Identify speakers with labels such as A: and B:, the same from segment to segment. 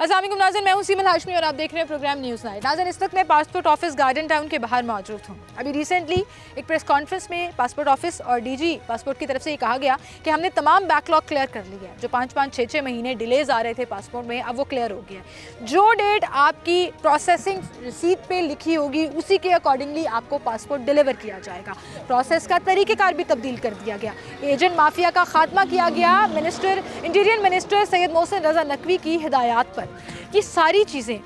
A: अस्सलाम वालेकुम नाज़रीन, मैं हूं सीमल हाशमी और आप देख रहे हैं प्रोग्राम न्यूज़ नाइट। नाज़रीन, इस वक्त मैं पासपोर्ट ऑफिस गार्डन टाउन के बाहर मौजूद हूं। अभी रिसेंटली एक प्रेस कॉन्फ्रेंस में पासपोर्ट ऑफिस और डीजी पासपोर्ट की तरफ से ये कहा गया कि हमने तमाम बैकलॉग क्लियर कर लिया है। जो 5-5, 6-6 महीने डिलेज आ रहे थे पासपोर्ट में, अब वो क्लियर हो गया है। जो डेट आपकी प्रोसेसिंग रिसीट पे लिखी होगी उसी के अकॉर्डिंगली आपको पासपोर्ट डिलीवर किया जाएगा। प्रोसेस का तरीक़ेकार भी तब्दील कर दिया गया। एजेंट माफिया का खात्मा किया गया। इंटीरियर मिनिस्टर सैयद मोहसिन रज़ा नकवी की हिदायत पर ये सारी चीज़ें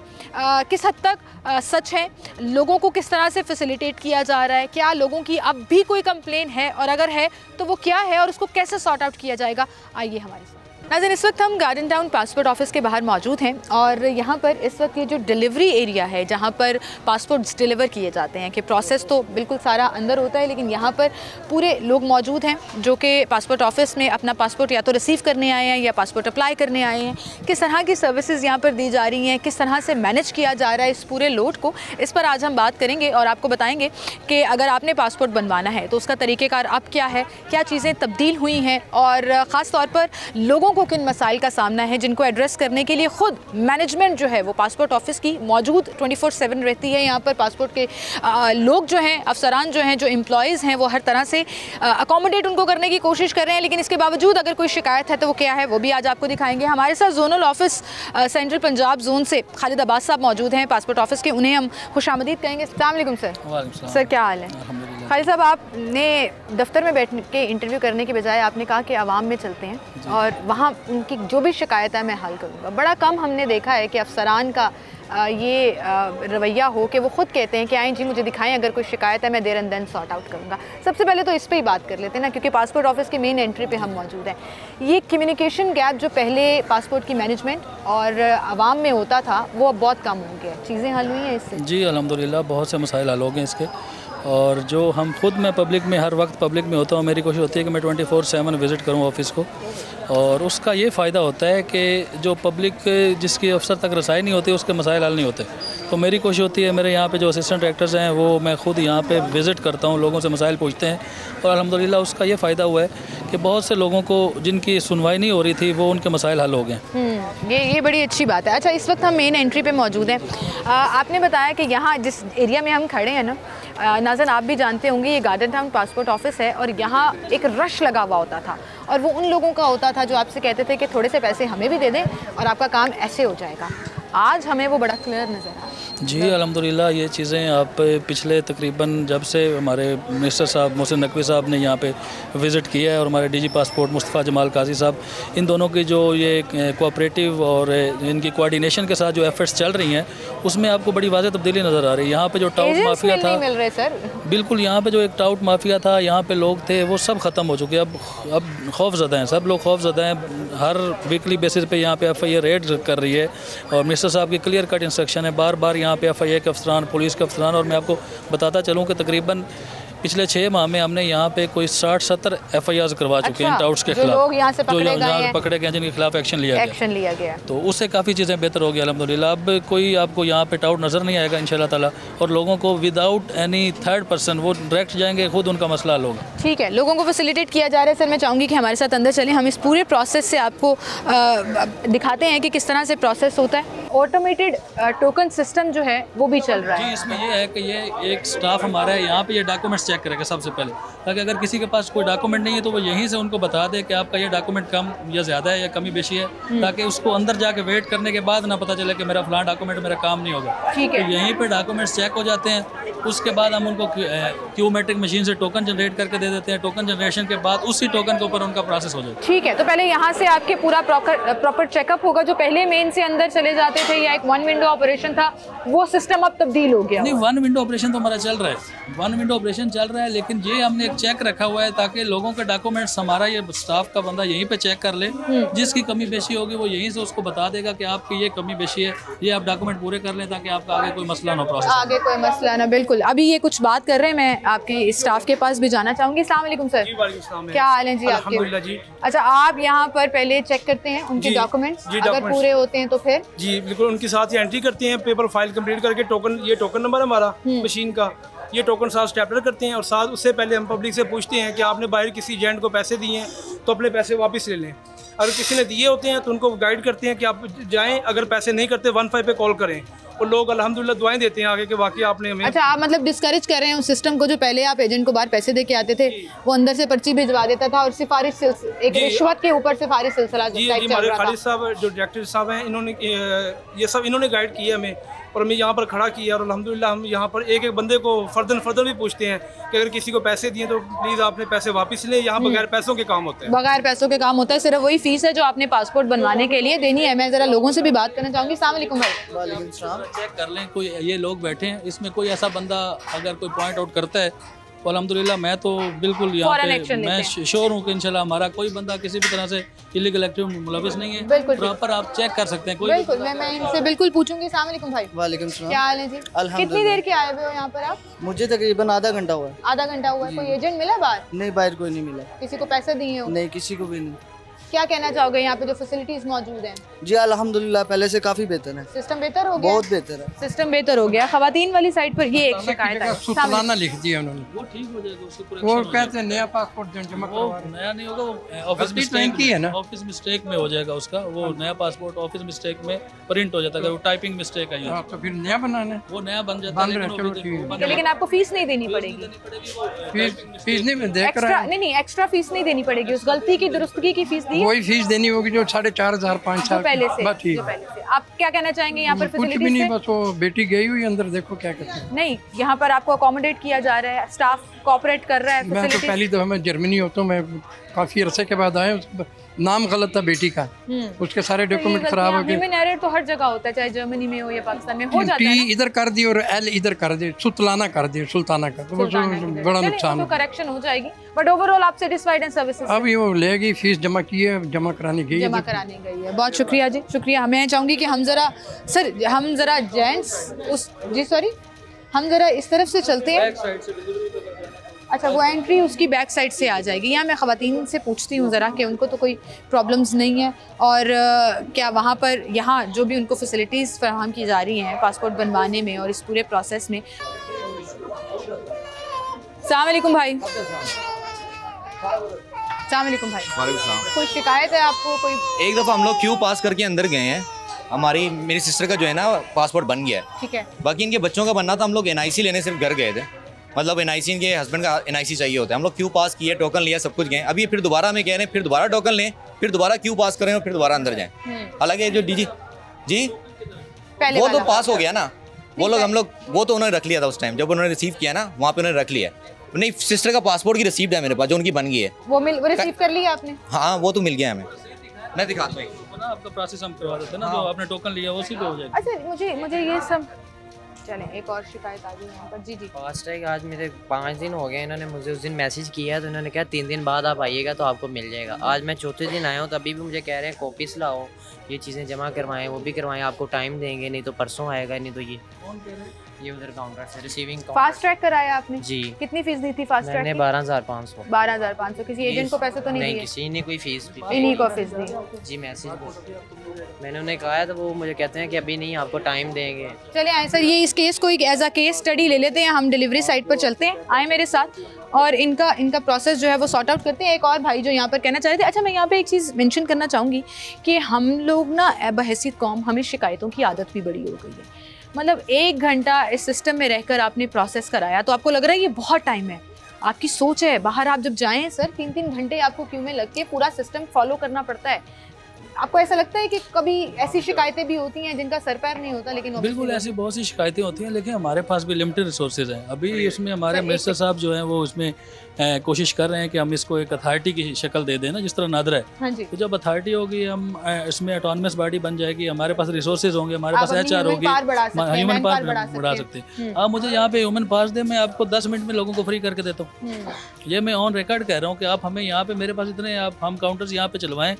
A: किस हद तक सच हैं, लोगों को किस तरह से फैसिलिटेट किया जा रहा है, क्या लोगों की अब भी कोई कंप्लेन है और अगर है तो वो क्या है और उसको कैसे सॉर्ट आउट किया जाएगा, आइए हमारे साथ। नाज़रीन, इस वक्त हम गार्डन टाउन पासपोर्ट ऑफिस के बाहर मौजूद हैं और यहाँ पर इस वक्त ये जो डिलीवरी एरिया है जहाँ पर पासपोर्ट्स डिलीवर किए जाते हैं, कि प्रोसेस तो बिल्कुल सारा अंदर होता है लेकिन यहाँ पर पूरे लोग मौजूद हैं जो कि पासपोर्ट ऑफिस में अपना पासपोर्ट या तो रिसीव करने आए हैं या पासपोर्ट अप्लाई करने आए हैं। किस तरह की सर्विसेज यहाँ पर दी जा रही हैं, किस तरह से मैनेज किया जा रहा है इस पूरे लोड को, इस पर आज हम बात करेंगे और आपको बताएंगे कि अगर आपने पासपोर्ट बनवाना है तो उसका तरीक़ेकार अब क्या है, क्या चीज़ें तब्दील हुई हैं और ख़ास तौर पर लोगों को किन मसाइल का सामना है जिनको एड्रेस करने के लिए खुद मैनेजमेंट जो है वो पासपोर्ट ऑफिस की मौजूद 24/7 रहती है। यहाँ पर पासपोर्ट के लोग जो हैं, अफसरान जो हैं, जो एम्प्लॉयज़ हैं, वो हर तरह से अकोमोडेट उनको करने की कोशिश कर रहे हैं। लेकिन इसके बावजूद अगर कोई शिकायत है तो वो क्या है वो भी आज आपको दिखाएंगे। हमारे साथ zonal office central Punjab zone से खालिद अब्बास साहब मौजूद हैं पासपोर्ट ऑफिस के, उन्हें हम खुशामदीद कहेंगे। अस्सलाम वालेकुम सर। सर क्या हाल है? खालिद साहब, आपने दफ्तर में बैठ के इंटरव्यू करने के बजाय आपने कहा कि आवाम में चलते हैं और वहाँ उनकी जो भी शिकायत है मैं हल करूँगा। बड़ा कम हमने देखा है कि अफसरान का ये रवैया हो कि वो ख़ुद कहते हैं कि आएँ जी मुझे दिखाएं, अगर कोई शिकायत है मैं there and then sort out करूँगा। सबसे पहले तो इस पर ही बात कर लेते हैं ना, क्योंकि पासपोर्ट ऑफिस की मेन एंट्री पे हम मौजूद हैं। ये कम्युनिकेशन गैप जो पहले पासपोर्ट की मैनेजमेंट और आवाम में होता था वो अब बहुत कम हो गया। चीज़ें हल हुई हैं इससे? जी
B: अल्हम्दुलिल्लाह, बहुत से मसाइल हल हो गए इसके। और जो हम खुद मैं पब्लिक में हर वक्त पब्लिक में होता हूँ, मेरी कोशिश होती है कि मैं 24/7 विज़िट करूँ ऑफ़िस को। और उसका ये फ़ायदा होता है कि जो पब्लिक जिसकी अफसर तक रसाई नहीं होती उसके मसाइल हल नहीं होते। तो मेरी कोशिश होती है, मेरे यहाँ पे जो असिस्टेंट डायरेक्टर्स हैं वो मैं खुद यहाँ पे विज़िट करता हूँ, लोगों से मसाइल पूछते हैं और अल्हम्दुलिल्लाह उसका ये फ़ायदा हुआ है कि बहुत से लोगों को जिनकी सुनवाई नहीं हो रही थी वो उनके मसाइल हल हो गए।
A: ये बड़ी अच्छी बात है। अच्छा, इस वक्त हम मेन एंट्री पे मौजूद हैं। आपने बताया कि यहाँ जिस एरिया में हम खड़े हैं ना, नाज़रीन आप भी जानते होंगे ये गार्डन टाउन पासपोर्ट ऑफिस है और यहाँ एक रश लगा हुआ होता था और वो उन लोगों का होता था जो आपसे कहते थे कि थोड़े से पैसे हमें भी दे दें और आपका काम ऐसे हो जाएगा। आज हमें वो बड़ा क्लियर नज़र आ रहा है।
B: जी अल्हम्दुलिल्लाह, ये चीज़ें आप पिछले तकरीबन जब से हमारे मिनिस्टर साहब मोहसिन नकवी साहब ने यहाँ पे विज़िट किया है और हमारे डीजी पासपोर्ट मुस्तफ़ा जमाल काजी साहब, इन दोनों की जो ये कोऑपरेटिव और इनकी कोऑर्डिनेशन के साथ जो एफर्ट्स चल रही हैं उसमें आपको बड़ी वाज़ेह तब्दीली नज़र आ रही है। यहाँ पे जो टाउट माफिया था,
A: मिल रहे सर,
B: बिल्कुल यहाँ पे जो एक टाउट माफिया था, यहाँ पे लोग थे, वो सब ख़त्म हो चुके हैं। अब खौफज़दा हैं, सब लोग खौफज़दा हैं। हर वीकली बेसिस पे यहाँ पे FIA रेड कर रही है और मिनिस्टर साहब की क्लियर कट इंस्ट्रक्शन है, बार बार यहाँ पे FIA के अफसरान, पुलिस के अफसरान, और मैं आपको बताता चलूँ कि तकरीबन पिछले 6 माह में हमने यहाँ पे कोई 60-70 FIRs करवा चुके हैं टाउट्स के खिलाफ,
A: लोग यहाँ से
B: पकड़े गए जिनके खिलाफ एक्शन लिया गया। तो उससे काफ़ी चीज़ें बेहतर हो गई अल्हम्दुलिल्लाह। अब कोई आपको यहाँ पे टाउट नज़र नहीं आएगा इंशाल्लाह ताला, और लोगों को विदाउट एनी थर्ड पर्सन वो डायरेक्ट जाएंगे, खुद उनका मसला हल होगा।
A: ठीक है, लोगों को फैसिलिटेट किया जा रहा है। सर मैं चाहूँगी कि हमारे साथ अंदर चलें, हम इस पूरे प्रोसेस से आपको दिखाते हैं कि किस तरह से प्रोसेस होता है। ऑटोमेटेड टोकन सिस्टम जो है वो भी चल रहा है।
B: जी, इसमें ये है कि ये एक स्टाफ हमारा है यहाँ पे, ये डॉक्यूमेंट्स चेक करेगा सबसे पहले, ताकि अगर किसी के पास कोई डॉक्यूमेंट नहीं है तो वो यहीं से उनको बता दे कि आपका ये डॉक्यूमेंट कम या ज़्यादा है या कमी बेशी है, ताकि उसको अंदर जाके वेट करने के बाद ना पता चले कि मेरा फलां डॉक्यूमेंट मेरा काम नहीं होगा।
A: ठीक है,
B: तो यहीं पे डॉक्यूमेंट्स चेक हो जाते हैं। उसके बाद हम उनको क्यूमेट्रिक मशीन से टोकन जनरेट करके दे देते हैं। टोकन जनरेशन के बाद उसी टोकन के ऊपर उनका प्रोसेस हो जाता है।
A: ठीक है, तो पहले यहाँ से आपके पूरा प्रॉपर चेकअप होगा। जो पहले मेन से अंदर चले जाते थे या एक 1 विंडो ऑपरेशन था, वो सिस्टम अब तब्दील हो गया।
B: नहीं, 1 विंडो ऑपरेशन तो हमारा चल रहा है, 1 विंडो ऑपरेशन चल रहा है, लेकिन ये हमने एक चेक रखा हुआ है ताकि लोगों के डॉक्यूमेंट्स हमारा ये स्टाफ का बंदा यहीं पे चेक कर ले, जिसकी कमी बेशी होगी वो यहीं से उसको बता देगा कि आपकी ये कमी बेशी है, ये आप डॉक्यूमेंट पूरे कर लें ताकि आपका आगे कोई मसला ना हो, प्रोसेस
A: आगे कोई मसला ना। बिल्कुल, अभी ये कुछ बात कर रहे हैं, मैं आपके स्टाफ के पास भी जाना चाहूँगी। अस्सलाम वालेकुम सर। क्या हाल है जी आपके?
C: जी।
A: अच्छा, आप यहाँ पर पहले चेक करते हैं उनके डॉक्यूमेंट्स, अगर पूरे होते हैं तो फिर?
C: जी बिल्कुल, उनके साथ ही एंट्री करते हैं, पेपर फाइल कंप्लीट करके टोकन, ये टोकन नंबर है हमारा मशीन का, ये टोकन साथ स्टेपलर करते हैं और साथ उससे पहले हम पब्लिक से पूछते हैं कि आपने बाहर किसी एजेंट को पैसे दिए हैं तो अपने पैसे वापस ले लें। अगर किसी ने दिए होते हैं तो उनको गाइड करते हैं कि आप जाएं, अगर पैसे नहीं करते 15 पे कॉल करें, और लोग अल्हम्दुलिल्लाह दुआएं देते हैं आगे कि वाकई आपने हमें।
A: अच्छा, आप मतलब डिस्करेज कर रहे हैं उस सिस्टम को जो पहले आप एजेंट को बाहर पैसे दे के आते थे, वो अंदर से पर्ची भिजवा देता था और सिफारिश एक रिश्वत के ऊपर सिफारिश सिलसिला
C: जी हमारे खालिद साहब जो डायरेक्टर साहब हैं, इन्होंने ये सब इन्होंने गाइड किया हमें और हमें यहाँ पर खड़ा किया, और अल्हम्दुलिल्लाह हम यहाँ पर एक एक बंदे को फर्दर भी पूछते हैं कि अगर किसी को पैसे दिए तो प्लीज़ आपने पैसे वापस लें। यहाँ बगैर पैसों के काम होते हैं,
A: बगैर पैसों के काम होता है, सिर्फ वही फीस है जो आपने पासपोर्ट बनवाने के लिए देनी है। मैं ज़रा लोगों से भी बात करना चाहूँगी। अस्सलाम वालेकुम भाई।
D: वालेकुम सलाम।
B: चेक कर लें, कोई ये लोग बैठे हैं, इसमें कोई ऐसा बंदा अगर कोई पॉइंट आउट करता है तो अल्हम्दुलिल्लाह मैं तो बिल्कुल यहाँ पे मैं श्योर हूँ कि इंशाल्लाह हमारा कोई बंदा किसी भी तरह से इलीगल एक्टिविटी में मुलविस नहीं है। प्रॉपर आप चेक कर सकते हैं। कोई
A: बिल्कुल, मैं इनसे बिल्कुल पूछूंगी। अस्सलाम वालेकुम भाई।
D: वालेकुम सलाम।
A: क्या हाल है जी? कितनी देर के आए हुए हो यहाँ पर आप?
D: मुझे तकरीबन आधा घंटा हुआ है।
A: आधा घंटा हुआ है। कोई एजेंट मिला बाहर?
D: नहीं, बाहर कोई नहीं मिला।
A: किसी को पैसे दिए हो?
D: नहीं, किसी को भी नहीं।
A: क्या कहना चाहोगे यहाँ पे जो फैसिलिटीज मौजूद हैं?
D: जी अल्हम्दुलिल्लाह पहले से काफ़ी बेहतर है।
A: सिस्टम बेहतर हो गया?
D: बहुत बेहतर है।
A: सिस्टम बेहतर हो गया। खवातीन वाली साइड पर ये एक शिकायत है,
E: सुतलाना लिख दिया उन्होंने।
B: वो ठीक हो जाएगा, उसके पूरे
E: वो कहते हैं नया पासपोर्ट जमा
B: वो नया नहीं होगा, वो ऑफिस मिस्टेक
E: की है ना,
B: ऑफिस मिस्टेक में हो जाएगा उसका। वो नया पासपोर्ट ऑफिस मिस्टेक में प्रिंट हो जाता है, अगर वो टाइपिंग मिस्टेक आई है
E: तो फिर नया बनाना है,
B: वो नया बन जाता है।
A: लेकिन आपको फीस नहीं देनी पड़ेगी।
E: फीस नहीं देख रहा है।
A: नहीं, एक्स्ट्रा फीस नहीं देनी पड़ेगी। उस गलती की दुरुस्तगी की फीस दी,
E: वही फीस देनी होगी जो 4,500 5,000
A: पहले से।
E: बस ठीक।
A: आप क्या कहना चाहेंगे यहाँ पर?
E: कुछ भी नहीं, बस वो बेटी गई हुई अंदर, देखो क्या कहते हैं।
A: नहीं, यहाँ पर आपको अकोमोडेट किया जा रहा है, स्टाफ कोऑपरेट कर रहा है।
E: मैं तो पहली दफा मैं जर्मनी होता हूँ, मैं काफी अरसे के बाद आया। नाम गलत था बेटी का, उसके सारे डॉक्यूमेंट खराब हो गए।
A: ह्यूमन एरर तो हर जगह होता है, चाहे जर्मनी में हो या पाकिस्तान में, हो जाता है।
E: टी इधर कर दी और एल इधर कर दी, सुतलाना कर दी, सुल्ताना कर दी, बड़ा नुकसान।
A: तो करेक्शन हो जाएगी, बट ओवरऑल आप सेटिस्फाइड हैं सर्विसेज?
E: अभी वो लेगी, फीस जमा की है, जमा कराने गई है।
A: बहुत शुक्रिया जी, शुक्रिया। मैं चाहूँगी कि हम ज़रा जेंट्स हम ज़रा इस तरफ से चलते हैं। अच्छा, वो एंट्री उसकी बैक साइड से आ जाएगी। यहाँ मैं ख़वातीन से पूछती हूँ ज़रा कि उनको तो कोई प्रॉब्लम्स नहीं है, और क्या वहाँ पर यहाँ जो भी उनको फैसिलिटीज़ फराहम की जा रही हैं पासपोर्ट बनवाने में और इस पूरे प्रोसेस में। अस्सलाम वालेकुम भाई। अस्सलाम वालेकुम भाई।
F: वालेकुम सलाम।
A: कोई शिकायत है आपको? कोई
F: एक दफ़ा हम लोग क्यू पास करके अंदर गए हैं, मेरी सिस्टर का जो है ना पासपोर्ट बन गया है,
A: ठीक है,
F: बाकी इनके बच्चों का बनना था। हम लोग NIC लेने सिर्फ घर गए थे, मतलब NIC इनके हस्बैंड का NIC चाहिए होता है। हम लोग क्यू पास किए, टोकन लिया, सब कुछ गए। अभी फिर दोबारा में कह रहे हैं फिर दोबारा टोकन लें, फिर दोबारा क्यू पास करें और फिर दोबारा अंदर जाएं। हालांकि जो DG जी वो तो पास हो गया ना, वो लोग हम लोग वो तो उन्होंने रख लिया था उस टाइम जब उन्होंने रिसीव किया ना, वहाँ पे उन्होंने रख लिया। नहीं, सिस्टर का पासपोर्ट की रिसीप्ट है मेरे पास जो उनकी बन गई है।
A: वो रिसीव कर लिया आपने?
F: हाँ, वो तो मिल गया हमें, मैं दिखाता हूँ
B: ना, आपका प्रोसेस हम करवा देते हैं ना, जो आपने टोकन लिया उसी पे हो जाएगा।
A: अच्छा, मुझे ये सब चलें। एक और शिकायत आ गई यहाँ पर। जी।
G: फास्टैग आज मेरे 5 दिन हो गए, इन्होंने मुझे उस दिन मैसेज किया तो इन्होंने कहा 3 दिन बाद आप आइएगा तो आपको मिल जाएगा। आज मैं चौथे दिन आया हूँ, तभी भी मुझे कह रहे हैं कॉपीस लाओ, ये चीज़ें जमा करवाएं, वो भी करवाएं, आपको टाइम देंगे, नहीं तो परसों आएगा, नहीं तो ये उधर काउंटर से रिसीविंग।
A: फास्ट ट्रैक कराया आपने?
G: जी।
A: कितनी फीस दी थी फास्ट ट्रैक?
G: मैंने 12,500।
A: 12,500। किसी एजेंट को पैसे तो नहीं दिए?
G: किसी ने कोई फीस भी,
A: इन्हीं को फीस दी।
G: जी, मैसेज मैंने उन्हें कहा है तो वो मुझे कहते हैं कि अभी नहीं, आपको टाइम देंगे।
A: चले आए सर, ये इस केस को एक एज अ केस स्टडी ले लेते हैं। हम डिलीवरी साइट पर चलते हैं, आए मेरे साथ, और इनका प्रोसेस जो है वो सॉर्ट आउट करते हैं। एक और भाई जो यहाँ पर कहना चाह रहे थे। अच्छा, मैं यहाँ पे एक चीज़ मेंशन करना चाहूँगी कि हम लोग ना बहैसियत कौम, हमें शिकायतों की आदत भी बड़ी हो गई है। मतलब 1 घंटा इस सिस्टम में रहकर आपने प्रोसेस कराया तो आपको लग रहा है ये बहुत टाइम है। आपकी सोच है, बाहर आप जब जाएं सर 3-3 घंटे आपको क्यू में लग के पूरा सिस्टम फॉलो करना पड़ता है। आपको ऐसा लगता है कि कभी ऐसी शिकायतें भी होती हैं जिनका सर पैर नहीं होता? लेकिन
B: बिल्कुल ऐसी बहुत सी शिकायतें होती हैं, लेकिन हमारे पास भी मिलिमिटेड रिसोर्सेज हैं। अभी इसमें हमारे मिनिस्टर साहब जो हैं वो इसमें कोशिश कर रहे हैं कि हम इसको एक अथॉरिटी की शक्ल दे दें ना, जिस तरह नादरा है।
A: हाँ जी।
B: तो जब अथॉरिटी होगी, हम इसमें ऑटोनमस बॉडी बन जाएगी, हमारे पास रिसोर्सेज होंगे, हमारे पास HR होगी, ह्यूमन पावर बढ़ा सकते हैं। आप मुझे यहाँ पे ह्यूमन पास दे, मैं आपको 10 मिनट में लोगों को फ्री करके देता हूँ। ये मैं ऑन रिकॉर्ड कह रहा हूँ कि आप हमें यहाँ पे, मेरे पास इतने हम काउंटर्स यहाँ पे चलवाएं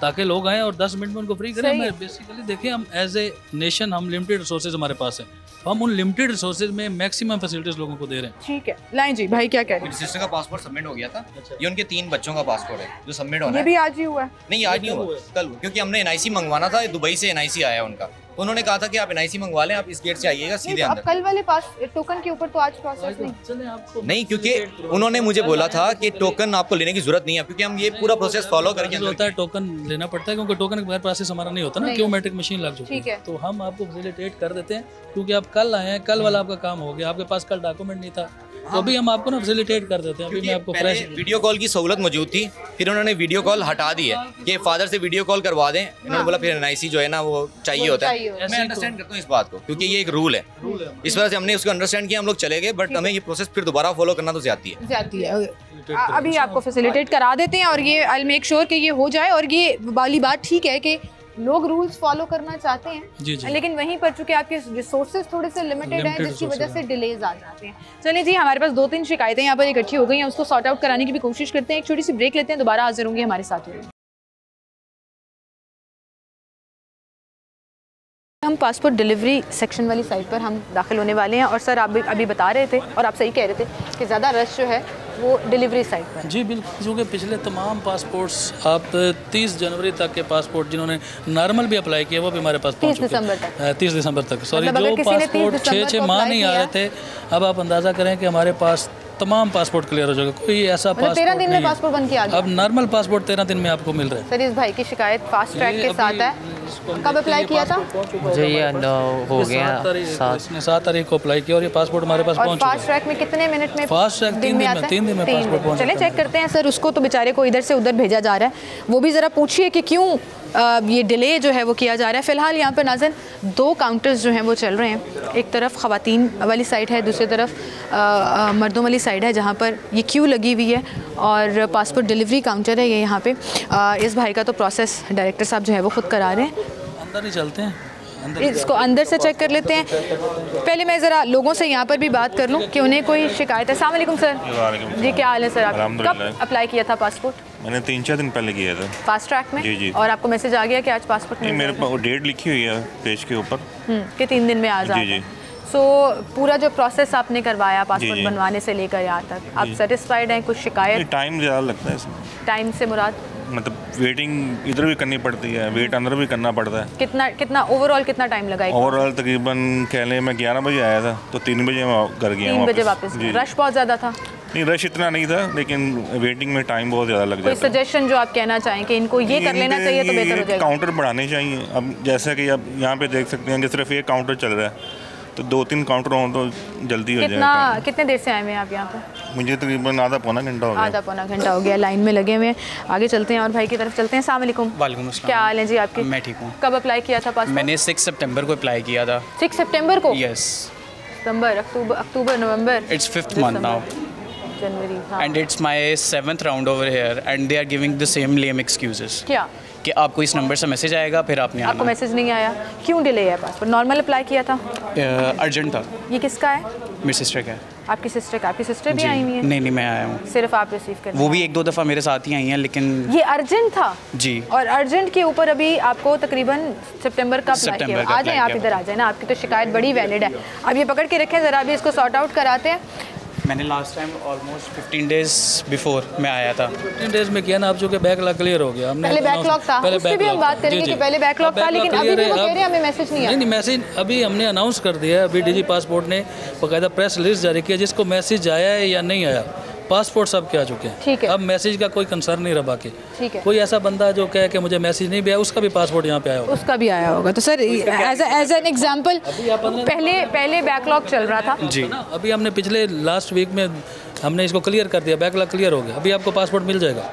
B: ताकि लोग आएँ और 10 मिनट में उनको फ्री करें। मैं बेसिकली देखिए, हम एज ए नेशन हम लिमिटेड रिसोर्सेज हमारे पास है, हम उन लिमिटेड रिसोर्सेज में मैक्सिमम फैसिलिटीज लोगों को दे रहे हैं।
A: ठीक है, लाइन जी भाई क्या कह रहे हैं?
F: सिस्टर का पासपोर्ट सबमिट हो गया था। ये उनके 3 बच्चों का पासपोर्ट है जो सबमिट होना है।
A: ये भी आज ही हुआ है?
F: नहीं, आज नहीं हुआ, कल, क्योंकि हमने NIC मंगवाना था, दुबई से NIC आया उनका, उन्होंने कहा था कि आप एनआईसी मंगवा लें, आप इस गेट से आइएगा सीधे
A: अब
F: अंदर।
A: कल वाले पास टोकन के ऊपर तो आज प्रोसेस नहीं।
F: नहीं, क्योंकि उन्होंने मुझे बोला था कि टोकन आपको लेने की जरूरत नहीं है, क्योंकि हम ये पूरा प्रोसेस फॉलो करके
B: जो होता है टोकन लेना पड़ता है, क्योंकि टोकन के बगैर प्रोसेस हमारा नहीं होता ना, क्योमेट्रिक मशीन लग चुकी
A: ठीक है।
B: तो हम आपको फैसिलिटेट कर देते हैं, क्योंकि आप कल आए हैं, कल वाला आपका काम हो गया, आपके पास कल डॉक्यूमेंट नहीं था, तो अभी हम आपको ना फैसिलिटेट कर देते हैं। अभी मैं आपको फ्रेश
F: वीडियो कॉल की सहूलत मौजूद थी, फिर उन्होंने वीडियो कॉल हटा दी है कि फादर से वीडियो कॉल करवा दें। इन्होंने बोला फिर एनआईसी जो है ना वो चाहिए होता है। मैं अंडरस्टैंड करता हूँ इस बात को, क्योंकि ये एक रूल है, इस वजह से हमने उसको अंडरस्टैंड किया, हम लोग चले गए, बट हमें ये प्रोसेस फिर दोबारा फॉलो करना तो ज्यादा है।
A: जाती है। अभी आपको फैसिलिटेट करा देते हैं और ये आई मेक श्योर कि ये हो जाए। और ये वाली बात ठीक है कि लोग रूल्स फॉलो करना चाहते हैं, लेकिन वहीं पर चूंकि आपके रिसोर्सेज थोड़े से लिमिटेड हैं, जिसकी वजह से डिलेज आ जाते हैं। चलिए जी, हमारे पास 2-3 शिकायतें यहाँ पर इकट्ठी हो गई हैं, उसको सॉर्ट आउट कराने की भी कोशिश करते हैं। एक छोटी सी ब्रेक लेते हैं, दोबारा हाजिर होंगे हमारे साथ। हम पासपोर्ट डिलीवरी सेक्शन वाली साइट पर हम दाखिल होने वाले हैं और सर आप अभी बता रहे थे और आप सही कह रहे थे कि ज़्यादा रश जो है वो डिलीवरी साइट पर।
B: जी बिल्कुल, क्योंकि पिछले तमाम पासपोर्ट्स आप 30 जनवरी तक के पासपोर्ट जिन्होंने नॉर्मल भी अप्लाई किए वो भी हमारे पास पहुंच चुके हैं। 30 दिसंबर तक सॉरी, जो पासपोर्ट 6 माह नहीं आ रहे थे, अब आप अंदाज़ा करें कि हमारे पास तमाम पासपोर्ट क्लियर हो जाएगा। कोई ऐसा पासपोर्ट
A: 13 दिन में पासपोर्ट बन के आ गया।
B: अब नॉर्मल पासपोर्ट 13 दिन में आपको मिल रहा है।
A: सर इस भाई की शिकायत फास्ट ट्रैक के साथ है, कब अप्लाई किया था?
G: मुझे ये हो गया
B: 7 तारीख को अप्लाई किया और ये पासपोर्ट हमारे पास पहुंच चुका है।
A: फास्ट ट्रैक में कितने मिनट में?
B: फास्ट ट्रैक 3 दिन में पासपोर्ट पहुंच।
A: चले चेक करते हैं सर, उसको तो बेचारे को इधर से उधर भेजा जा रहा है, वो भी ज़रा पूछिए कि क्यों ये डिले जो है वो किया जा रहा है। फ़िलहाल यहाँ पर नाज़िन 2 काउंटर्स जो हैं वो चल रहे हैं। एक तरफ ख़वातीन वाली साइड है, दूसरी तरफ मर्दों वाली साइड है, जहाँ पर ये क्यू लगी हुई है और पासपोर्ट डिलीवरी काउंटर है ये यहाँ पे। इस भाई का तो प्रोसेस डायरेक्टर साहब जो है वो ख़ुद करा रहे हैं।
B: अंदर ही चलते हैं,
A: इसको अंदर से चेक कर लेते हैं। पहले मैं ज़रा लोगों से यहाँ पर भी बात कर लूँ कि उन्हें कोई शिकायत है। अस्सलाम वालेकुम सर। जी क्या हाल है सर? आप कब अप्लाई किया था पासपोर्ट?
H: मैंने 3-4 दिन पहले किया था
A: फास्ट ट्रैक में।
H: जी।
A: और आपको मैसेज आ गया कि आज पासपोर्ट
H: नहीं, मेरे पास डेट लिखी हुई है पेज के ऊपर
A: कि 3 दिन में आ जाए।
H: जी।
A: सो पूरा जो प्रोसेस आपने करवाया पासपोर्ट बनवाने से लेकर यहाँ तक, आप सेटिस्फाइड हैं? कुछ शिकायत?
H: टाइम ज़्यादा लगता है इसमें।
A: टाइम से मुराद
H: मतलब वेटिंग इधर भी करनी पड़ती है, वेट अंदर भी करना पड़ता है। कितना
A: ओवरऑल कितना टाइम लगा?
H: ओवरऑल तकरीबन कह लें मैं 11 बजे आया था तो 3 बजे मैं घर गया।
A: 3 बजे वापस। रश बहुत ज़्यादा था?
H: नहीं, रश इतना नहीं था, लेकिन वेटिंग में टाइम बहुत ज़्यादा लग जाता है।
A: कोई सजेशन जो आप कहना चाहें कि इनको ये कर लेना चाहिए तो बेहतर हो जाएगा?
H: काउंटर बढ़ाने चाहिए। अब जैसा कि आप यहाँ पे देख सकते हैं कि सिर्फ एक काउंटर चल रहा है, तो 2-3 काउंटर हों तो जल्दी हो जाएगा।
A: कितने देर से आए हुए हैं आप यहाँ पर?
H: मुझे तकरीबन आधा पौना घंटा हो गया।
A: आधा पौना घंटा हो गया, लाइन में लगे हुए हैं। आगे चलते हैं और भाई की तरफ चलते हैं। अस्सलाम वालेकुम।
I: वालेकुम अस्सलाम।
A: क्या हाल है जी आपके?
I: मैं ठीक हूँ।
A: कब अप्लाई किया था पासपोर्ट?
I: मैंने 6 सितंबर को अप्लाई किया था।
A: 6 सितंबर को?
I: Yes.
A: September, October, November.
I: It's 5th month now.
A: January.
I: And it's my 7th round over here and they are giving the same lame excuses.
A: क्या?
I: कि आपको इस नंबर से मैसेज आएगा, फिर आपने
A: आपको मैसेज नहीं आया, क्यों डिले है पासपोर्ट? नॉर्मल अप्लाई किया था?
I: अर्जेंट था।
A: ये किसका है?
I: मेरी सिस्टर का है।
A: आपकी सिस्टर का? आपकी सिस्टर भी आई हुई है?
I: नहीं, मैं आया हूँ।
A: सिर्फ आप रिसीव कर?
I: वो भी 1-2 दफ़ा मेरे साथ ही आई हैं, लेकिन
A: ये अर्जेंट था
I: जी।
A: और अर्जेंट के ऊपर अभी आपको तकरीबन सितंबर का अप्लाई किया। आ जाए आप इधर, आ जाए ना, आपकी तो शिकायत बड़ी वैलिड है। अब ये पकड़ के रखें ज़रा, अभी इसको सॉर्ट आउट कराते हैं।
I: मैंने last time almost 15 days before मैं आया था।
B: 15 डेज में किया ना, आप जो कि बैकलॉग क्लियर हो गया। हमने
A: पहले बैकलॉग था, उससे भी हम बात करेंगे कि पहले बैकलॉग था, लेकिन अभी भी वो कह रहे हैं हमें मैसेज नहीं आया।
B: नहीं, मैसेज अभी हमने अनाउंस कर दिया है। अभी डीजी पासपोर्ट ने बाकायदा प्रेस रिलीज जारी किया, जिसको मैसेज आया है या नहीं आया, पासपोर्ट सब के आ चुके हैं।
A: ठीक है।
B: अब मैसेज का कोई कंसर्न नहीं रहा बाकी।
A: ठीक है।
B: कोई ऐसा बंदा जो कहे कि मुझे मैसेज नहीं भी आया, उसका भी पासपोर्ट यहाँ पे आया होगा।
A: उसका भी आया होगा। तो सर एज एन एग्जांपल, पहले बैकलॉग चल रहा था
I: जी।
B: अभी हमने पिछले लास्ट वीक में हमने इसको क्लियर कर दिया, बैकलॉग क्लियर हो गया, अभी आपको पासपोर्ट मिल जाएगा।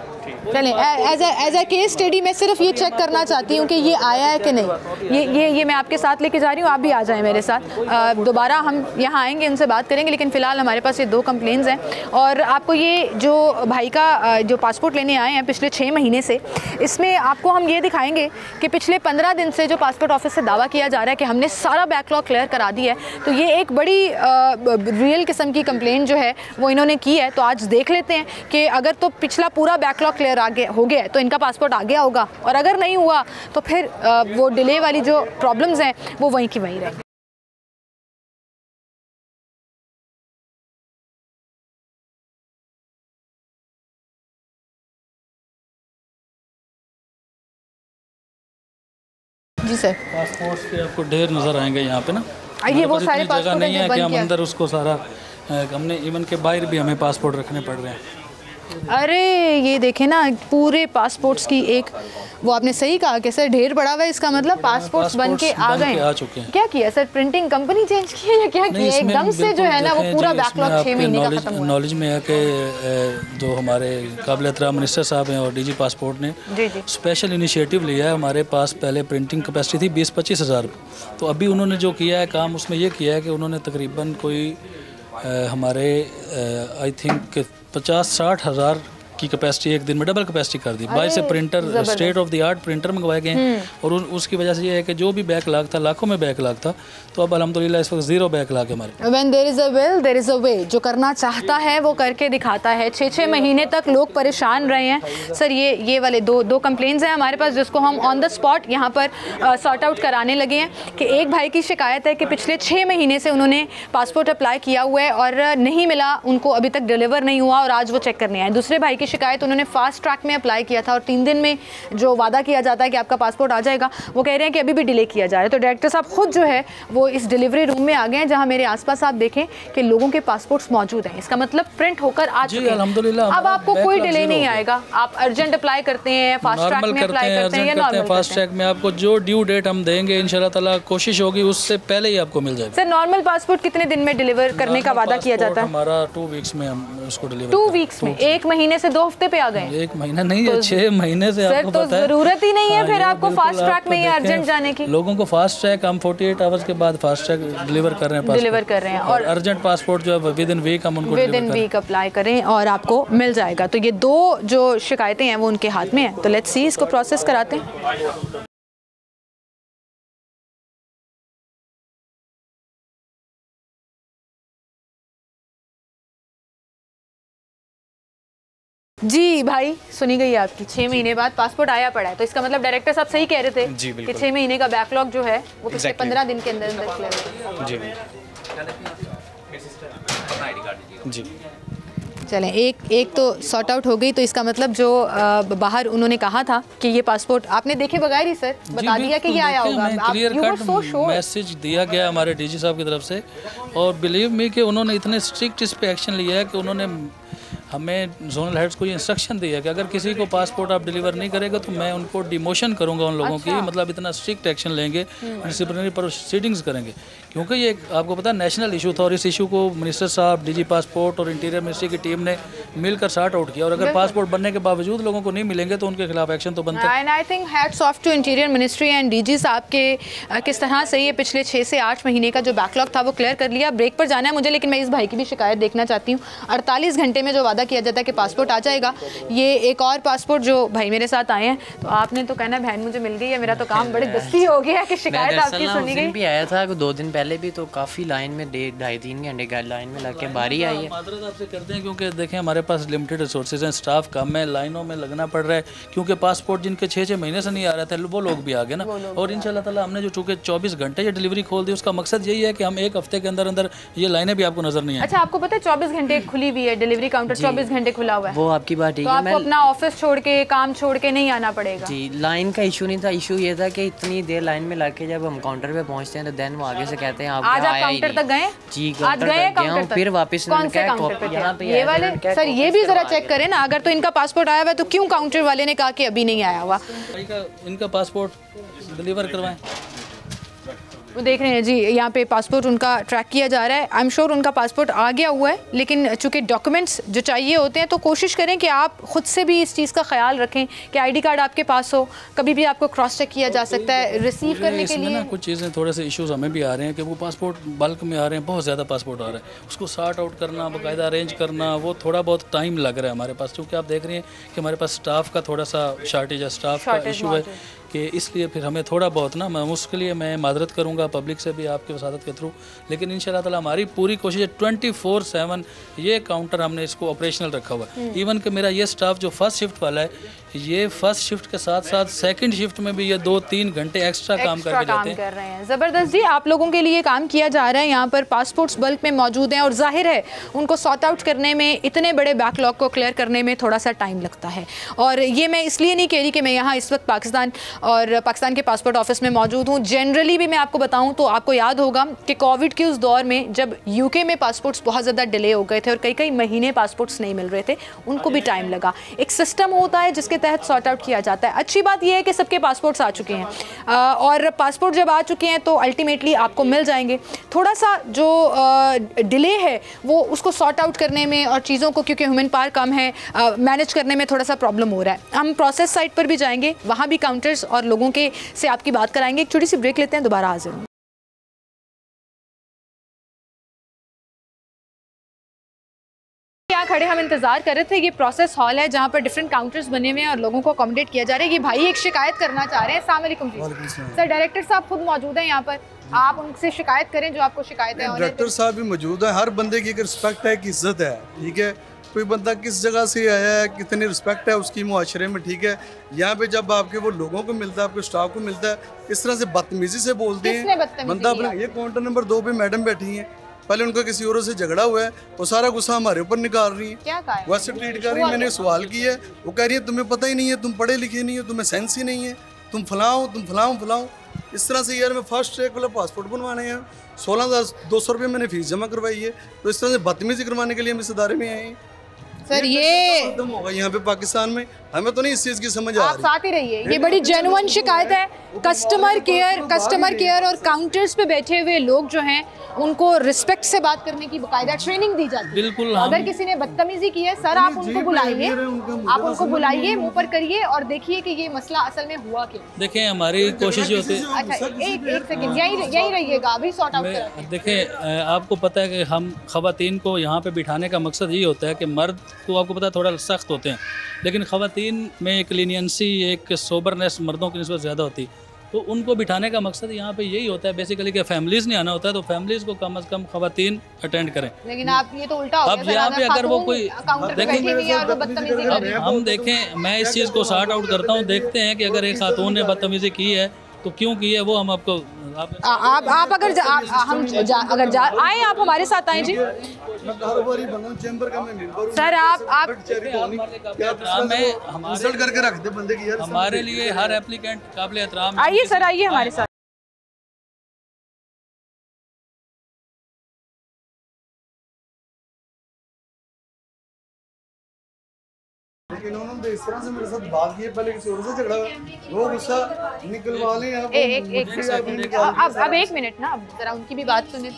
A: चलें, एज अ केस स्टडी मैं सिर्फ ये चेक करना चाहती हूँ कि ये आया है कि नहीं। ये मैं आपके साथ लेके जा रही हूँ, आप भी आ जाएं मेरे साथ। दोबारा हम यहाँ आएंगे, उनसे बात करेंगे, लेकिन फ़िलहाल हमारे पास ये 2 कंप्लेंट्स हैं। और आपको ये जो भाई का जो पासपोर्ट लेने आए हैं पिछले 6 महीने से, इसमें आपको हम ये दिखाएंगे कि पिछले 15 दिन से जो पासपोर्ट ऑफिस से दावा किया जा रहा है कि हमने सारा बैकलॉग क्लियर करा दिया है, तो ये एक बड़ी रियल किस्म की कंप्लेंट जो है वो इन्होंने की है। तो आज देख लेते हैं कि अगर तो पिछला पूरा बैकलॉग क्लियर आगे हो गया तो इनका पासपोर्ट आ गया होगा, और अगर नहीं हुआ तो फिर वो डिले वाली जो प्रॉब्लम्स हैं वो वहीं की वहीं रहेंगी। जी सर।
B: पासपोर्ट के आपको ढेर नज़र आएंगे यहाँ पे ना।
A: ये वो सारे
B: जगह
A: पासपोर्ट
B: नहीं है कि हम
A: किया।
B: अंदर उसको सारा हमने इवन के बाहर भी हमें पासपोर्ट रखने पड़ रहे हैं।
A: अरे ये देखें ना, पूरे पासपोर्ट्स की एक, वो आपने सही कहा कि सर ढेर पड़ा हुआ है, इसका मतलब पासपोर्ट्स बन के आ गए। क्या किया सर, प्रिंटिंग कंपनी चेंज की है या क्या किया? एकदम से जो है ना वो पूरा बैकलॉग 6 महीने का खत्म हुआ।
B: नॉलेज में है कि जो हमारे काबिल एहतराम मिनिस्टर साहब हैं और डीजी पासपोर्ट ने स्पेशल इनिशिएटिव लिया है। हमारे पास पहले प्रिंटिंग कैपेसिटी थी 20-25 हज़ार, तो अभी उन्होंने जो किया है काम, उसमें ये किया है कि उन्होंने तकरीबन कोई हमारे आई थिंक 50-60 हज़ार की कैपेसिटी एक दिन में डबल कैपेसिटी कर दी। बाहर से printer, state of the art printer मंगवाए गए हैं और उसकी वजह से ये है कि जो भी बैकलॉग था, लाखों में बैकलॉग था, तो अब अल्हम्दुलिल्लाह इस वक्त 0 बैकलॉग है हमारे।
A: When there is a will, there is a way। जो करना चाहता है वो करके दिखाता है। 6-6 महीने तक लोग परेशान रहे हैं सर। ये वाले दो कंप्लेंट्स हैं हमारे पास, जिसको हम ऑन द स्पॉट यहाँ पर सॉर्ट आउट कराने लगे हैं। कि एक भाई की शिकायत है कि पिछले 6 महीने से उन्होंने पासपोर्ट अप्लाई किया हुआ है और नहीं मिला उनको, अभी तक डिलीवर नहीं हुआ और आज वो चेक करने आए। दूसरे भाई की शिकायत, उन्होंने फास्ट ट्रैक में अप्लाई किया था और 3 दिन में जो वादा किया जाता है कि आपका पासपोर्ट आ जाएगा, वो कह रहे हैं कि अभी भी डिले किया जा रहा है। तो डायरेक्टर साहब खुद जो है वो इस डिलीवरी रूम में आ गए हैं, जहां मेरे आसपास आप देखें कि लोगों के पासपोर्ट्स मौजूद हैं। इसका मतलब प्रिंट होकर आ चुके हैं।
B: अल्हम्दुलिल्लाह
A: अब आपको कोई डिले नहीं आएगा। आप अर्जेंट अप्लाई करते हैं, फास्ट ट्रैक में अप्लाई करते हैं या नॉर्मल?
B: फास्ट ट्रैक में आपको जो ड्यू डेट हम देंगे इंशाल्लाह ताला कोशिश होगी उससे पहले ही आपको मिल जाएगा।
A: सर नॉर्मल पासपोर्ट कितने दिन में डिलीवर करने का वादा किया जाता है?
B: हमारा 2 वीक्स में हम उसको डिलीवर
A: 2 वीक्स में, 1 महीने से 2 हफ्ते पे आ गए।
B: 1 महीना नहीं है, 6 महीने से
A: सर
B: आपको
A: तो
B: पता है।
A: जरूरत ही नहीं है फिर
B: ये
A: आपको
B: बिल्कुल
A: फास्ट ट्रैक में या अर्जेंट जाने की।
B: लोगों को फास्ट ट्रैक हम 48 आवर्स के बाद फास्ट ट्रैक डिलीवर कर रहे हैं और अर्जेंट पासपोर्ट जो है विद इन वीक हम उनको
A: विद इन वीक अप्लाई करें और आपको मिल जाएगा। तो ये 2 जो शिकायतें हैं वो उनके हाथ में है। तो लेट्स सी, इसको प्रोसेस कराते हैं। जी भाई, सुनी गई है आपकी। 6 महीने बाद पासपोर्ट आया पड़ा है, तो इसका मतलब डायरेक्टर साहब सही कह रहे थे कि 6 महीने का बैकलॉग जो है वो पिछले 15 दिन के अंदर अंदर क्लियर हो।
I: जी
A: चलें, एक तो सॉर्ट आउट हो गई। तो इसका मतलब जो बाहर उन्होंने कहा था कि ये पासपोर्ट आपने देखे बगैर ही सर बता दिया कि ये आया होगा।
B: क्लियर कट मैसेज दिया गया हमारे डीजी साहब की तरफ से और बिलीव मी कि उन्होंने इतने स्ट्रिक्ट इस पे एक्शन लिया है कि उन्होंने हमें जोनल हेड्स को ये इंस्ट्रक्शन दिया कि अगर किसी को पासपोर्ट आप डिलीवर नहीं करेगा तो मैं उनको डिमोशन करूंगा उन लोगों की। मतलब इतना स्ट्रिक्ट एक्शन लेंगे, डिसिप्लिनरी प्रोसीडिंग्स करेंगे, क्योंकि ये आपको पता है नेशनल इशू था और इस इशू को मिनिस्टर साहब, डीजी पासपोर्ट और इंटीरियर मिनिस्ट्री की टीम ने मिलकर सॉर्ट आउट किया। और अगर पासपोर्ट बनने के बावजूद लोगों को नहीं मिलेंगे तो उनके खिलाफ एक्शन तो बनता है।
A: And I think hats off to interior ministry and DG साहब के किस तरह से ये पिछले 6 से 8 महीने का जो बैकलॉग था वो क्लियर कर लिया। ब्रेक पर जाना है मुझे, लेकिन मैं इस भाई की भी शिकायत देखना चाहती हूँ। 48 घंटे में जो वादा किया जाता है कि पासपोर्ट आ जाएगा, ये एक और पासपोर्ट जो भाई मेरे साथ आए हैं, तो आपने तो कहना बहन मुझे मिल गई है, मेरा तो काम बड़ी दस्ती हो गया कि शिकायत आपकी सुनी गई।
G: भी आया था 2 दिन पहले भी, तो काफ़ी लाइन में 2.5-3 घंटे लाइन में लग के बारी आई है।
B: मादरत आपसे करते हैं क्योंकि देखें हमारे पास लिमिटेड रिसोर्सेज हैं, स्टाफ कम है, लाइनों में लगना पड़ रहा है क्योंकि पासपोर्ट जिनके 6-6 महीने से नहीं आ रहे थे वो लोग भी आ गए ना। और इंशाल्लाह ताला हमने जो चूँकि 24 घंटे ये डिलीवरी खोल दी, उसका मकसद यही है कि हम 1 हफ्ते के अंदर अंदर ये लाइनें भी आपको नजर नहीं आए।
A: अच्छा, आपको पता है 24 घंटे खुली हुई है डिलीवरी काउंटर, 24 घंटे खुला हुआ है।
G: वो आपकी बात ठीक
A: है,
G: तो
A: आपको अपना ऑफिस छोड़ के, काम छोड़ के नहीं आना पड़ेगा।
G: जी, लाइन का इशू नहीं था, इशू ये था कि इतनी देर लाइन में लग के जब हम काउंटर पे पहुंचते हैं तो देन वो आगे से कहते हैं आप
A: आज आप काउंटर तक गए?
G: जी, काउंटर तक गया हूं, फिर वापस
A: कौन से काउंटर पे? यहाँ पे ये वाले सर, ये भी जरा चेक करें ना, अगर तो इनका पासपोर्ट आया हुआ है तो क्यों काउंटर वाले ने कहा कि अभी नहीं आया हुआ?
B: इनका पासपोर्ट डिलीवर करवाएं।
A: वो देख रहे हैं जी, यहाँ पे पासपोर्ट उनका ट्रैक किया जा रहा है। आई एम श्योर उनका पासपोर्ट आ गया हुआ है, लेकिन चूँकि डॉक्यूमेंट्स जो चाहिए होते हैं तो कोशिश करें कि आप ख़ुद से भी इस चीज़ का ख्याल रखें कि आईडी कार्ड आपके पास हो, कभी भी आपको क्रॉस चेक किया जा सकता है रिसीव करने के लिए।
B: ना कुछ चीज़ें थोड़े से इश्यूज हमें भी आ रहे हैं कि वो पासपोर्ट बल्क में आ रहे हैं, बहुत ज़्यादा पासपोर्ट आ रहा है, उसको सॉर्ट आउट करना, बाकायदा अरेंज करना, वो थोड़ा बहुत टाइम लग रहा है हमारे पास। क्योंकि आप देख रहे हैं कि हमारे पास स्टाफ का थोड़ा सा शार्टेज है, स्टाफ का इशू है कि इसलिए फिर हमें थोड़ा बहुत ना, मैं उसके लिए मैं मादरत करूंगा पब्लिक से भी आपके वसादत के थ्रू। लेकिन इंशाल्लाह ताला हमारी पूरी कोशिश है 24/7 ये काउंटर हमने इसको ऑपरेशनल रखा हुआ है। इवन कि मेरा ये स्टाफ जो फर्स्ट शिफ्ट वाला है ये फर्स्ट शिफ्ट के साथ साथ सेकंड शिफ्ट में भी ये 2-3 घंटे एक्स्ट्रा काम करके जाते हैं।
A: कर रहे हैं। ज़बरदस्त जी, आप लोगों के लिए काम किया जा रहा है। यहाँ पर पासपोर्ट्स बल्क में मौजूद हैं और जाहिर है उनको सॉर्ट आउट करने में, इतने बड़े बैकलॉग को क्लियर करने में थोड़ा सा टाइम लगता है। और ये मैं इसलिए नहीं कह रही कि मैं यहाँ इस वक्त पाकिस्तान के पासपोर्ट ऑफिस में मौजूद हूँ। जनरली भी मैं आपको बताऊँ तो आपको याद होगा कि कोविड के उस दौर में जब यूके में पासपोर्ट्स बहुत ज़्यादा डिले हो गए थे और कई महीने पासपोर्ट्स नहीं मिल रहे थे, उनको भी टाइम लगा। एक सिस्टम होता है जिसके तहत सॉर्ट आउट किया जाता है। अच्छी बात यह है कि सबके पासपोर्ट्स आ चुके हैं और पासपोर्ट जब आ चुके हैं तो अल्टीमेटली आपको मिल जाएंगे। थोड़ा सा जो डिले है वो उसको सॉर्ट आउट करने में और चीज़ों को, क्योंकि ह्यूमन पावर कम है, मैनेज करने में थोड़ा सा प्रॉब्लम हो रहा है। हम प्रोसेस साइट पर भी जाएंगे, वहाँ भी काउंटर्स और लोगों के से आपकी बात कराएंगे। एक छोटी सी ब्रेक लेते हैं, दोबारा हाजिर हूँ। यहाँ खड़े हम इंतजार कर रहे थे। ये प्रोसेस हॉल है जहाँ पर डिफरेंट काउंटर्स बने हुए हैं और लोगों को अकोमोडेट किया जा रहा है। ये भाई एक शिकायत करना चाह रहे हैं। अस्सलाम वालेकुम जी। सर, डायरेक्टर साहब खुद मौजूद हैं यहाँ पर, आप उनसे शिकायत करें जो आपको शिकायत है।
J: डायरेक्टर साहब भी मौजूद है। हर बंदे की एक रिस्पेक्ट है, एक इज्जत है, ठीक है। कोई बंदा किस जगह से आया है, कितनी रिस्पेक्ट है उसकी मुआशरे में, ठीक है। यहाँ पे जब आपके वो लोगों को मिलता है, आपके स्टाफ को मिलता है, इस तरह से बदतमीजी से बोलते हैं बंदा अपना। ये काउंटर नंबर 2 पे मैडम बैठी हैं, पहले उनका किसी और से झगड़ा हुआ है, वो सारा गुस्सा हमारे ऊपर निकाल रही है,
A: क्या कहा है?
J: वैसे ट्रीट कर रही है। मैंने सवाल किया है, वो कह रही है तुम्हें पता ही नहीं है, तुम पढ़े लिखे नहीं हो, तुम्हें सेंस ही नहीं है, तुम फलाओ तुम फलाओ फलाओ। इस तरह से यार मैं फर्स्ट ट्रैक वाला पासपोर्ट बनवाने हैं, 16,200 रुपये मैंने फीस जमा करवाई है, तो इस तरह से बदतमीजी करवाने के लिए हम इस इदारे में आए हैं।
A: सर ये
J: होगा यहाँ पे पाकिस्तान में, हमें तो नहीं इस चीज़ की समझ आ
A: आप
J: रही।
A: साथ ही रहिए। ये बड़ी जेन्युइन शिकायत है। कस्टमर केयर और काउंटर्स पे बैठे हुए लोग जो हैं उनको रिस्पेक्ट से बात करने की बाकायदा ट्रेनिंग दी जाती है।
B: बिल्कुल।
A: अगर किसी ने बदतमीजी की है, सर आप उनको बुलाइए, मुंह पर करिए और देखिए कि ये मसला असल में हुआ क्यों।
B: देखें, हमारी कोशिश ये होती है।
A: अच्छा, एक सेकंड यहीं रहिएगा, अभी सॉर्ट आउट करते हैं।
B: देखें, आपको पता है कि हम ख़वातीन को यहाँ पे बिठाने का मकसद ये होता है कि मर्द को आपको पता है थोड़ा सख्त होते हैं, लेकिन ख़वातीन में एक लीनियंसी, एक सोबरनेस मर्दों की निस्बत ज़्यादा होती है। तो उनको बिठाने का मकसद यहाँ पे यही होता है बेसिकली कि फैमिलीज़ नहीं आना होता है, तो फैमिलीज़ को कम से कम ख़वातीन अटेंड करें।
A: लेकिन आप ये तो उल्टा हो गया।
B: अब यहाँ पे अगर वो कोई हम देखें, मैं इस चीज़ को सॉर्ट आउट करता हूँ, देखते हैं कि अगर एक खातून ने बदतमीज़ी की है तो क्यों की है, वो हम आपको
A: आप अगर आए, आप हमारे साथ आए जी।
J: चैम्बर का मैं मेंबर हूं।
A: सर आप
J: करके रख दे बंदे की यार।
B: हमारे लिए हर एप्लीकेंट काबिल एहतराम।
A: आइए सर, आइए हमारे साथ।
J: लेकिन उन्होंने इस तरह से मेरे साथ बात की, पहले किसी और से झगड़ा हुआ, वो गुस्सा निकलवा लें आप।
A: अब एक मिनट ना, अब जरा उनकी भी बात सुने।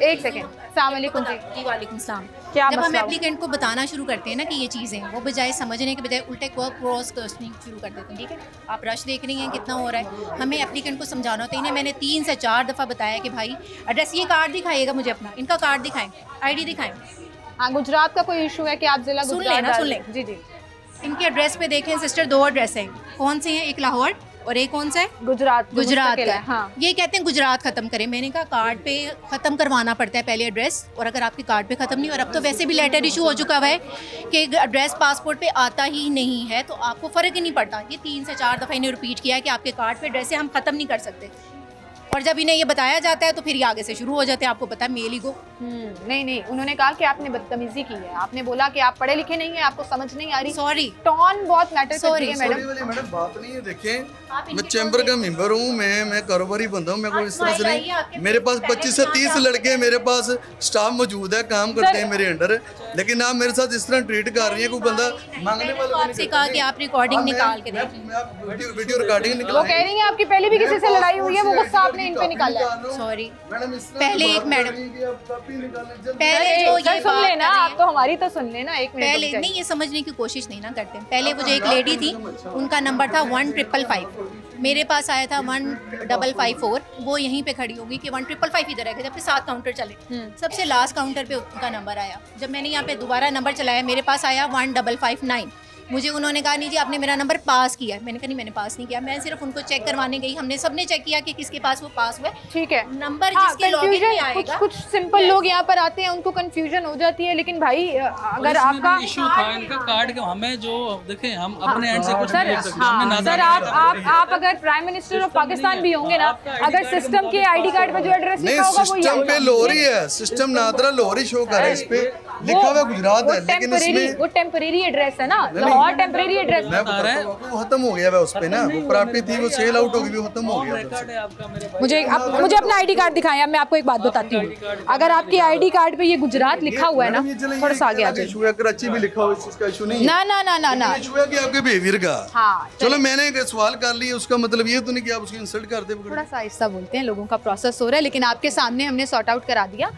A: एक सेकंड। अस्सलाम वालेकुम जी।
K: वालेकुम सलाम।
A: क्या
K: जब हम एप्लीकेंट को बताना शुरू करते हैं ना कि ये चीज़ें, वो बजाय समझने के बजाय उल्टे क्रॉस क्वेश्चनिंग शुरू कर देते हैं। ठीक है, आप रश देख रही हैं कितना हो रहा है, हमें एप्लीकेंट को समझाना होता है। इन्हें मैंने 3 से 4 दफ़ा बताया कि भाई एड्रेस, ये कार्ड दिखाइएगा मुझे अपना, इनका कार्ड दिखाएं, ID दिखाएं।
A: हाँ, गुजरात का कोई इशू है कि आप जिला
K: सुन लें ना, सुन लें।
A: जी।
K: इनके एड्रेस पे देखें सिस्टर, 2 एड्रेस हैं। कौन से हैं? एक लाहौर और एक कौन सा है?
A: गुजरात
K: का।
A: हाँ।
K: ये कहते हैं गुजरात ख़त्म करें। मैंने कहा कार्ड पे ख़त्म करवाना पड़ता है पहले एड्रेस, और अगर आपके कार्ड पे ख़त्म नहीं, और अब तो वैसे भी लेटर इशू हो चुका हुआ है कि एड्रेस पासपोर्ट पे आता ही नहीं है, तो आपको फ़र्क ही नहीं पड़ता। ये 3 से 4 दफ़ा इन्हें रिपीट किया है कि आपके कार्ड पे एड्रेस है, हम ख़त्म नहीं कर सकते। और जब इन्हें ये बताया जाता है तो फिर ये आगे से शुरू हो जाते हैं। आपको पता है मेल ईगो।
A: नहीं, उन्होंने कहा कि आपने बदतमीजी की है, आपने बोला कि आप पढ़े लिखे नहीं है, आपको समझ नहीं आ रही।
K: सॉरी,
A: टोन बहुत मैटर करती है
J: मैडम। बात नहीं है, देखें मैं चैम्बर का मेंबर हूँ, मैं कारोबारी बंदा हूँ, मैं कोई इस तरह से नहीं। मेरे पास 25 से 30 लड़के, मेरे पास स्टाफ मौजूद है, काम करते हैं मेरे अंडर, लेकिन आप मेरे साथ इस तरह ट्रीट कर रही है। कोई बंदा मांगने वाला
K: आपसे कहा कि आप रिकॉर्डिंग निकाल के देखें,
J: वीडियो रिकॉर्डिंग निकाल।
A: वो कह रही है आपकी पहले भी किसी से लड़ाई हुई है, वो गुस्सा आपने इन पे निकाला है।
K: सॉरी पहले एक मैडम,
A: पहले जो ये सुन लेना, आप तो हमारी तो सुन लेना एक मिनट।
K: पहले नहीं, ये समझने की कोशिश नहीं ना करते। पहले वो जो एक लेडी थी, उनका नंबर था 1555, मेरे पास आया था 1554, वो यहीं पे खड़ी होगी कि 1555 इधर है, जबकि 7 काउंटर चले। सबसे लास्ट काउंटर पे उनका नंबर आया। जब मैंने यहाँ पे दोबारा नंबर चलाया, मेरे पास आया 1559। मुझे उन्होंने कहा नहीं जी आपने मेरा नंबर पास किया है। मैंने कहा नहीं मैंने पास नहीं किया, मैं सिर्फ उनको चेक करवाने गई, हमने सबने चेक किया कि किसके पास वो पास हुआ है।
A: ठीक है,
K: नंबर
A: हाँ,
K: जिसके लॉगिन में आएगा।
A: कुछ सिंपल लोग यहाँ पर आते हैं उनको कंफ्यूजन हो जाती है, लेकिन भाई अगर आपका
B: इशू था इनका कार्ड के, हमें जो देखें हम अपने एंड से कुछ नहीं लिख सकते।
A: हाँ, सर आप अगर प्राइम मिनिस्टर ऑफ पाकिस्तान भी होंगे ना, अगर सिस्टम के आईडी कार्ड पे जो एड्रेस लिखा होगा वो
J: सिस्टम पे लोहरी है, सिस्टम नादरा लोहरी शो कर रहा है, इस पे लिखा हुआ गुजरात है, लेकिन इसमें
A: वो टेम्परेरी एड्रेस है ना, लाहौर टेम्परेरी एड्रेस
J: मैं बता रहा हूं वो खत्म हो गया है उस पे ना, वो प्रॉपर्टी थी वो सेल आउट हो गई, वो खत्म हो गया।
A: मुझे अपना आईडी कार्ड दिखाएं। अब मैं आपको एक बात बताती हूँ, अगर आपके आईडी कार्ड पे ये गुजरात लिखा हुआ है ना, थोड़ा सा आगे आ जाइए।
J: इशू है कराची भी लिखा हुआ, इस चीज का इशू नहीं है।
A: ना ना ना ना ना,
J: इशू है कि आपके बिहेवियर का।
A: हाँ,
J: चलो मैंने एक सवाल कर लिया, उसका मतलब ये तो नहीं कि आप उसकी इंसल्ट करते।
A: थोड़ा सा आहिस्ता बोलते हैं, लोगों का प्रोसेस हो रहा है, लेकिन आपके सामने हमने सॉर्ट आउट करा दिया।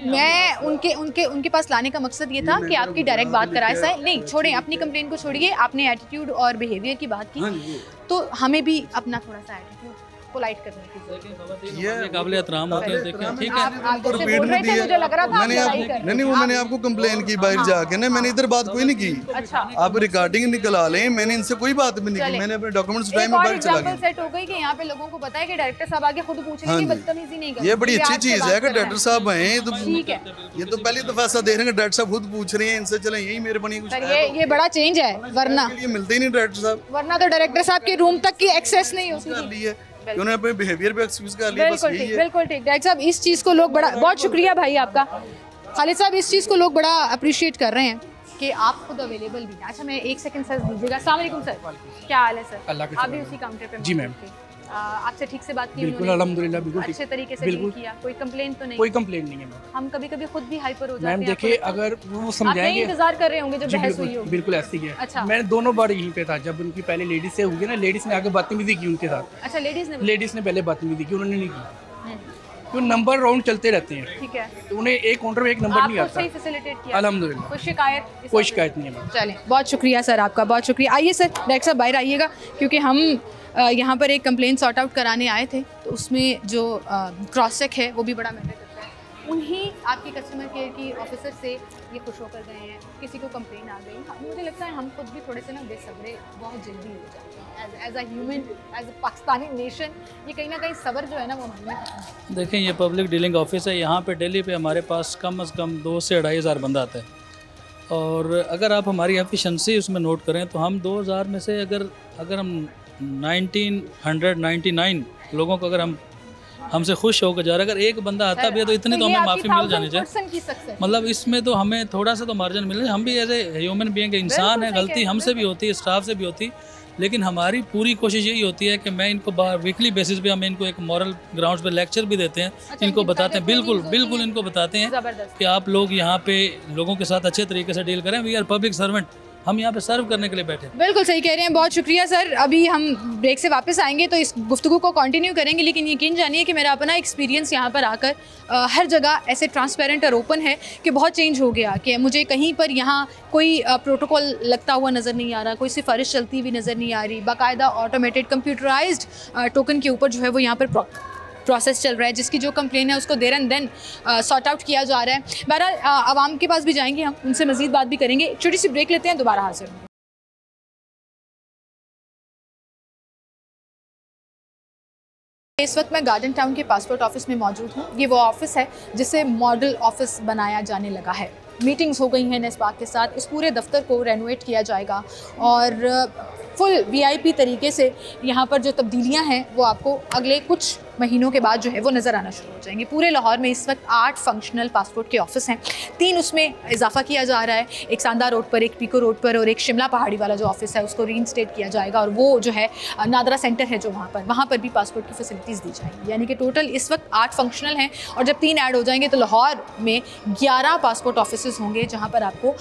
A: मैं उनके पास लाने का मकसद ये था कि आपकी डायरेक्ट बात कराए सही नहीं, छोड़ें अपनी कंप्लेन को छोड़िए, आपने एटीट्यूड और बिहेवियर की बात की, तो हमें भी अपना थोड़ा सा एटीट्यूड पोलाइट करने की जरूरत है।
B: ये काबिल एहतराम होते हैं, देखिए ठीक है।
J: आपको रिपीट नहीं दिया, नहीं वो मैंने आपको कंप्लेन की बाहर जाके ना, मैंने इधर बात कोई नहीं की।
A: अच्छा,
J: आप रिकॉर्डिंग निकला लें, मैंने इनसे कोई बात भी नहीं की, मैंने अपने डॉक्यूमेंट्स टाइम में बाहर चला गया।
A: सेट हो गई कि यहाँ पे लोगों को पता है कि डायरेक्टर साहब आगे खुद पूछ रहे हैं, बदतमीजी नहीं करते।
J: ये बड़ी अच्छी चीज है कि डायरेक्टर साहब आए, तो
A: ठीक है,
J: ये तो पहली दफा ऐसा देख रहे हैं, डायरेक्टर साहब खुद पूछ रहे हैं इनसे, चले यही मेहरबानी कुछ
A: ये बड़ा चेंज है, वरना
J: मिलते ही नहीं डायरेक्टर साहब,
A: वरना तो डायरेक्टर साहब के रूम तक की एक्सेस नहीं होती है।
J: उन्होंने अपने बिहेवियर पे एक्सक्यूज कर लिया, बस यही है।
A: बिल्कुल ठीक। डायरेक्टर साहब इस चीज़ को लोग बड़ा, बहुत शुक्रिया भाई आपका खालिद साहब, इस चीज़ को लोग बड़ा अप्रिशिएट कर रहे हैं कि आप खुद अवेलेबल भी हैं। अच्छा मैं एक सेकंड सर दीजिएगा। अस्सलाम वालेकुम सर, क्या हाल है सर?
E: अल्लाह का
A: आप भी उसी काउंटर पे?
E: जी मैम,
A: आपसे ठीक से बात की?
E: बिल्कुल अल्हम्दुलिल्लाह, बिल्कुल
A: अच्छे तरीके से डील किया, कोई कंप्लेंट तो नहीं?
E: कोई कंप्लेंट नहीं है मैम।
A: हम कभी कभी खुद भी हाइपर हो जाते हैं
E: मैम। देखिए अगर वो समझाएंगे,
A: इंतजार कर रहे होंगे जब बहस हुई हो।
E: बिल्कुल ऐसे ही है।
A: अच्छा,
E: मैंने दोनों बार यहीं पे था, जब उनकी पहले लेडीज से हुई ना, लेडीज ने आगे बदतमीजी की उनके साथ।
A: अच्छा, लेडीज ने
E: पहले बदतमीजी की, उन्होंने नहीं की, तो नंबर राउंड चलते रहते हैं।
A: ठीक है,
E: तो उन्हें एक काउंटर में एक नंबर नहीं आता।
A: सही फैसिलिटेट किया
E: अल्हम्दुलिल्लाह,
A: कोई शिकायत
E: नहीं है।
A: चलें, बहुत शुक्रिया सर आपका, बहुत शुक्रिया। आइए सर, डायरेक्टर साहब बाहर आइएगा, क्योंकि हम यहाँ पर एक कंप्लेंट सॉर्ट आउट कराने आए थे, तो उसमें जो क्रॉस चेक है वो भी बड़ा मैटर करता है। उन्हीं आपके कस्टमर केयर की ऑफिसर से ये खुश होकर गए हैं, किसी को कंप्लेन आ गई। मुझे लगता है हम खुद भी थोड़े से ना बेसब्रे बहुत जल्दी हो जाते हैं as a human, as a Pakistani nation. ये कहीं ना कहीं सब्र जो है ना वो हमें।
B: देखें ये पब्लिक डीलिंग ऑफिस है, यहाँ पे दिल्ली पे हमारे पास कम से कम 2 से 2.5 हज़ार बंदा आता है, और अगर आप हमारी एफिशिएंसी उसमें नोट करें तो हम 2000 में से अगर हम 1999 लोगों को अगर हमसे खुश होकर जा रहा है, अगर एक बंदा आता भी है तो इतनी तो हमें माफ़ी मिल जानी चाहिए। मतलब इसमें तो हमें थोड़ा सा तो मार्जिन मिल जाए। हम भी एज ए ह्यूमन बीइंग इंसान है, गलती हमसे भी होती है, स्टाफ से भी होती है, लेकिन हमारी पूरी कोशिश यही होती है कि मैं इनको वीकली बेसिस पे हम इनको एक मॉरल ग्राउंड्स पे लेक्चर भी देते हैं। अच्छा, इनको बताते हैं, बिल्कुल इनको बताते हैं कि आप लोग यहाँ पे लोगों के साथ अच्छे तरीके से डील करें। वी आर पब्लिक सर्वेंट, हम यहाँ पे सर्व करने के लिए बैठे।
A: बिल्कुल सही कह रहे हैं, बहुत शुक्रिया सर। अभी हम ब्रेक से वापस आएंगे तो इस गुफ्तगू को कंटिन्यू करेंगे, लेकिन यकीन जानिए कि मेरा अपना एक्सपीरियंस यहाँ पर आकर हर जगह ऐसे ट्रांसपेरेंट और ओपन है कि बहुत चेंज हो गया, कि मुझे कहीं पर यहाँ कोई प्रोटोकॉल लगता हुआ नज़र नहीं आ रहा, कोई सिफारिश चलती हुई नज़र नहीं आ रही। बाकायदा ऑटोमेटेड कंप्यूटराइज्ड टोकन के ऊपर जो है वो यहाँ पर प्रोसेस चल रहा है, जिसकी जो कंप्लेन है उसको there and then sort out किया जा रहा है। बहरहाल आवाम के पास भी जाएंगे, हम उनसे मज़ीद बात भी करेंगे। छोटी सी ब्रेक लेते हैं, दोबारा हाजिर होंगे। इस वक्त मैं गार्डन टाउन के पासपोर्ट ऑफिस में मौजूद हूँ। ये वो ऑफिस है जिसे मॉडल ऑफिस बनाया जाने लगा है। मीटिंग्स हो गई हैं नेस्पाक के साथ, इस पूरे दफ्तर को रेनोवेट किया जाएगा और फुल वीआईपी तरीके से यहाँ पर जो तब्दीलियाँ हैं वो आपको अगले कुछ महीनों के बाद जो है वो नज़र आना शुरू हो जाएंगे। पूरे लाहौर में इस वक्त 8 फंक्शनल पासपोर्ट के ऑफिस हैं, 3 उसमें इजाफा किया जा रहा है। एक सांदा रोड पर, एक पीको रोड पर और एक शिमला पहाड़ी वाला जो ऑफिस है उसको रीइंस्टेट किया जाएगा, और वो जो है नादरा सेंटर है जो वहाँ पर भी पासपोर्ट की फैसिलिटीज़ दी जाएंगी। यानी कि टोटल इस वक्त 8 फंक्शनल हैं, और जब 3 ऐड हो जाएंगे तो लाहौर में 11 पासपोर्ट ऑफिस होंगे जहाँ पर आपको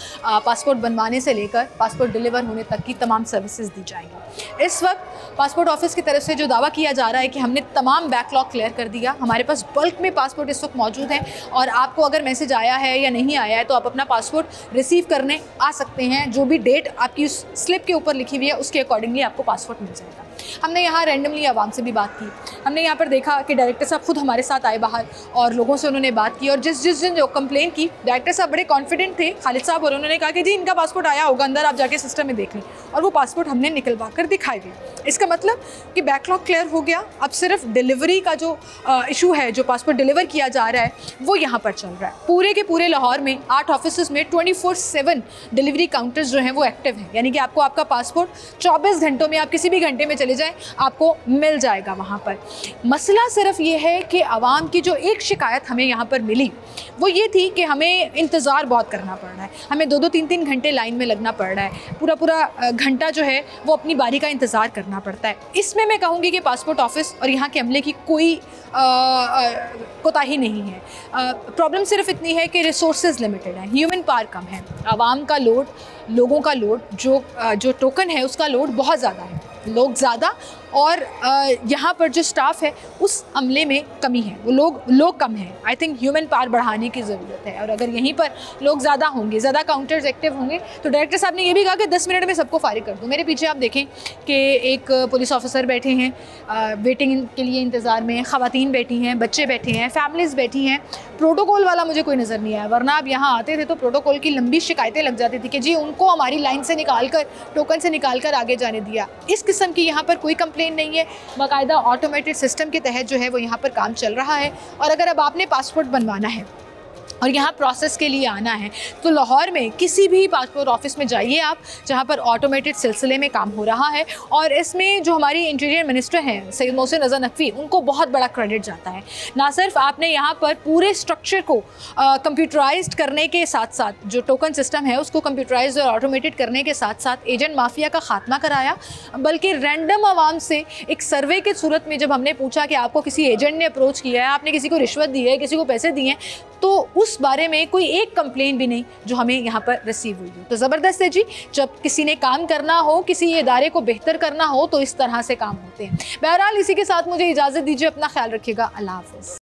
A: पासपोर्ट बनवाने से लेकर पासपोर्ट डिलीवर होने तक की तमाम सर्विसेज दी जाएंगी। इस वक्त पासपोर्ट ऑफिस की तरफ से जो दावा किया जा रहा है कि हमने तमाम बैकलॉग क्लियर कर दिया, हमारे पास बल्क में पासपोर्ट इस वक्त मौजूद हैं, और आपको अगर मैसेज आया है या नहीं आया है तो आप अपना पासपोर्ट रिसीव करने आ सकते हैं। जो भी डेट आपकी उस स्लिप के ऊपर लिखी हुई है उसके अकॉर्डिंगली आपको पासपोर्ट मिल जाएगा। हमने यहाँ रैंडमली आवाम से भी बात की, हमने यहाँ पर देखा कि डायरेक्टर साहब खुद हमारे साथ आए बाहर और लोगों से उन्होंने बात की, और जिस दिन जो कंप्लेन की डायरेक्टर साहब बड़े कॉन्फिडेंट थे खालिद साहब, और उन्होंने कहा कि जी इनका पासपोर्ट आया होगा, अंदर आप जाके सिस्टम में देख लें, और वो पासपोर्ट हमने निकलवा कर दिखाए थे। इसका मतलब कि बैकलॉग क्लियर हो गया। अब सिर्फ डिलीवरी का जो इशू है, जो पासपोर्ट डिलीवर किया जा रहा है, वो यहाँ पर चल रहा है। पूरे के पूरे लाहौर में 8 ऑफिस में 24/7 डिलीवरी काउंटर्स जो हैं वो एक्टिव हैं, यानी कि आपको आपका पासपोर्ट 24 घंटों में, आप किसी भी घंटे में चले जाएं, आपको मिल जाएगा वहाँ पर। मसला सिर्फ ये है कि आवाम की जो एक शिकायत हमें यहाँ पर मिली वो ये थी कि हमें इंतज़ार बहुत करना पड़ रहा है, हमें 2-2 3-3 घंटे लाइन में लगना पड़ रहा है, पूरा घंटा जो है वो अपनी बारी का इंतज़ार करना पड़ता है। इसमें मैं कहूँगी कि पासपोर्ट ऑफिस और यहाँ के अमले की कोई कोताही नहीं है। प्रॉब्लम सिर्फ इतनी है कि रिसोर्सेज लिमिटेड हैं, ह्यूमन पावर कम है, आवाम का लोड, लोगों का लोड, जो टोकन है उसका लोड बहुत ज़्यादा है, लोग ज़्यादा, और यहाँ पर जो स्टाफ है उस अमले में कमी है, वो लोग कम हैं। आई थिंक ह्यूमन पावर बढ़ाने की ज़रूरत है, और अगर यहीं पर लोग ज़्यादा होंगे, ज़्यादा काउंटर्स एक्टिव होंगे, तो डायरेक्टर साहब ने ये भी कहा कि 10 मिनट में सबको फारिग कर दो। मेरे पीछे आप देखें कि एक पुलिस ऑफिसर बैठे हैं वेटिंग के लिए इंतज़ार में, ख़वातीन बैठी हैं, बच्चे बैठे हैं, फैमिलीज़ बैठी हैं। प्रोटोकॉल वाला मुझे कोई नज़र नहीं आया, वरना आप यहाँ आते थे तो प्रोटोकॉल की लंबी शिकायतें लग जाती थी कि जी उनको हमारी लाइन से निकाल कर, टोकन से निकाल कर आगे जाने दिया। इस किस्म की यहाँ पर कोई कंप्लेन नहीं है, बाकायदा ऑटोमेटेड सिस्टम के तहत जो है वो यहाँ पर काम चल रहा है। और अगर अब आपने पासपोर्ट बनवाना है और यहाँ प्रोसेस के लिए आना है तो लाहौर में किसी भी पासपोर्ट ऑफिस में जाइए आप, जहाँ पर ऑटोमेटेड सिलसिले में काम हो रहा है। और इसमें जो हमारी इंटीरियर मिनिस्टर हैं सैयद मोहसिन रज़ा नकवी, उनको बहुत बड़ा क्रेडिट जाता है। ना सिर्फ आपने यहाँ पर पूरे स्ट्रक्चर को कंप्यूटराइज्ड करने के साथ साथ, जो टोकन सिस्टम है उसको कंप्यूटराइज्ड और ऑटोमेटेड करने के साथ साथ एजेंट माफिया का खात्मा कराया, बल्कि रैंडम आवाम से एक सर्वे की सूरत में जब हमने पूछा कि आपको किसी एजेंट ने अप्रोच किया है, आपने किसी को रिश्वत दी है, किसी को पैसे दिए हैं, तो उस बारे में कोई एक कंप्लेन भी नहीं जो हमें यहाँ पर रिसीव हुई हो। तो ज़बरदस्त है जी, जब किसी ने काम करना हो, किसी इदारे को बेहतर करना हो, तो इस तरह से काम होते हैं। बहरहाल इसी के साथ मुझे इजाज़त दीजिए, अपना ख्याल रखिएगा, अल्लाह हाफ़िज़।